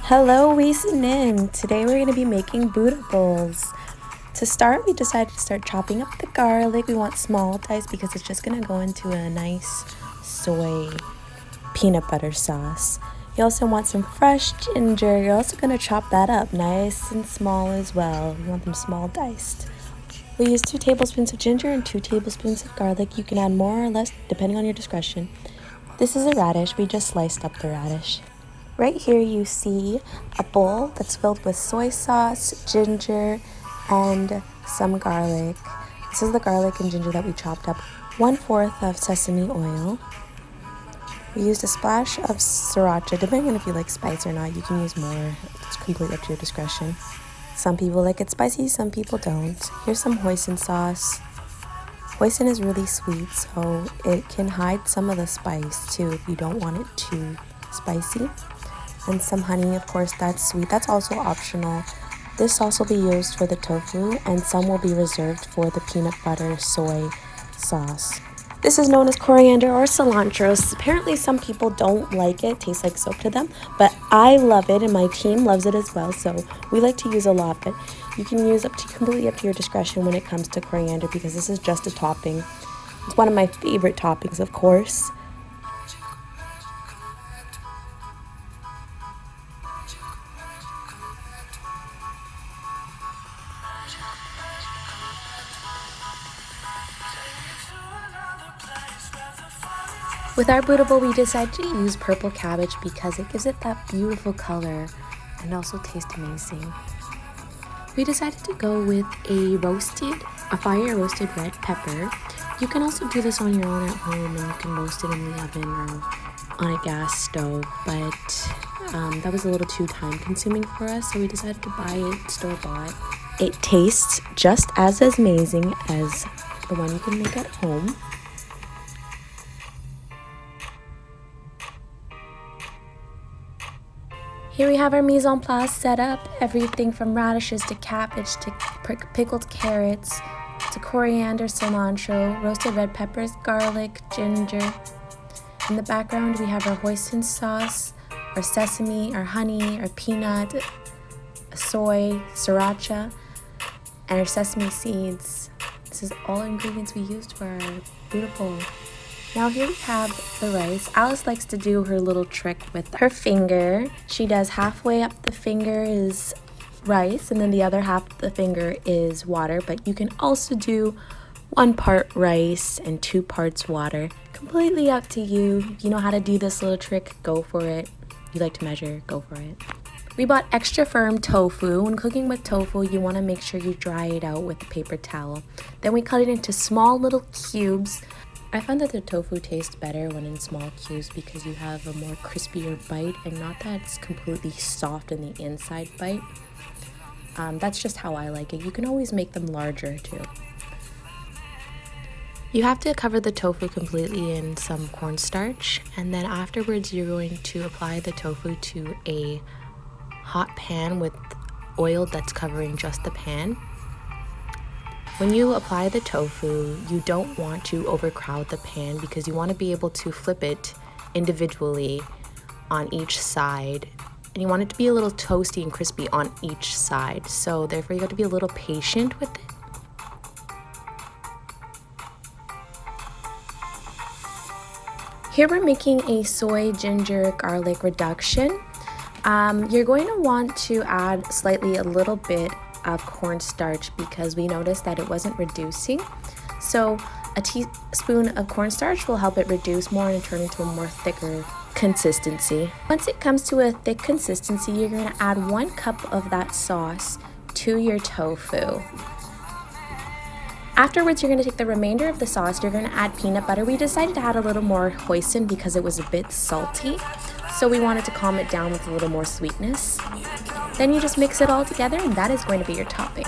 Hello, Nin. Today we're going to be making Buddha bowls. To start, we decided to start chopping up the garlic. We want small dice because it's just going to go into a nice soy peanut butter sauce. You also want some fresh ginger. You're also going to chop that up nice and small as well. You want them small diced. We use 2 tablespoons of ginger and 2 tablespoons of garlic. You can add more or less depending on your discretion. This is a radish. We just sliced up the radish. Right here you see a bowl that's filled with soy sauce, ginger, and some garlic. This is the garlic and ginger that we chopped up. 1/4 of sesame oil. We used a splash of sriracha. Depending on if you like spice or not, you can use more. It's completely up to your discretion. Some people like it spicy, some people don't. Here's some hoisin sauce. Hoisin is really sweet, so it can hide some of the spice too if you don't want it too spicy. And some honey, of course, that's sweet. That's also optional. This sauce will be used for the tofu, and some will be reserved for the peanut butter soy sauce. This is known as coriander or cilantro. Apparently, some people don't like it. It tastes like soap to them, but I love it, and my team loves it as well. So we like to use a lot, but you can use completely up to your discretion when it comes to coriander because this is just a topping. It's one of my favorite toppings, of course. With our Buddha bowl, we decided to use purple cabbage because it gives it that beautiful color and also tastes amazing. We decided to go with a fire roasted red pepper. You can also do this on your own at home, and you can roast it in the oven or on a gas stove, but that was a little too time consuming for us, so we decided to buy it store-bought. It tastes just as amazing as the one you can make at home. Here we have our mise en place set up, everything from radishes to cabbage to pickled carrots to coriander, cilantro, roasted red peppers, garlic, ginger. In the background we have our hoisin sauce, our sesame, our honey, our peanut, soy, sriracha, and our sesame seeds. This is all ingredients we used for our Buddha bowl. Now here we have the rice. Alice likes to do her little trick with her finger. She does halfway up the finger is rice, and then the other half of the finger is water, but you can also do 1 part rice and 2 parts water. Completely up to you. If you know how to do this little trick, go for it. If you like to measure, go for it. We bought extra firm tofu. When cooking with tofu, you want to make sure you dry it out with a paper towel. Then we cut it into small little cubes. I found that the tofu tastes better when in small cubes because you have a more crispier bite and not that it's completely soft in the inside bite. That's just how I like it. You can always make them larger too. You have to cover the tofu completely in some cornstarch, and then afterwards you're going to apply the tofu to a hot pan with oil that's covering just the pan. When you apply the tofu, you don't want to overcrowd the pan because you want to be able to flip it individually on each side. And you want it to be a little toasty and crispy on each side. So therefore you have to be a little patient with it. Here we're making a soy, ginger, garlic reduction. You're going to want to add a little bit of cornstarch because we noticed that it wasn't reducing. So a teaspoon of cornstarch will help it reduce more and turn into a more thicker consistency. Once it comes to a thick consistency, you're going to add 1 cup of that sauce to your tofu. Afterwards, you're going to take the remainder of the sauce. You're going to add peanut butter. We decided to add a little more hoisin because it was a bit salty, so we wanted to calm it down with a little more sweetness. Then you just mix it all together, and that is going to be your topping.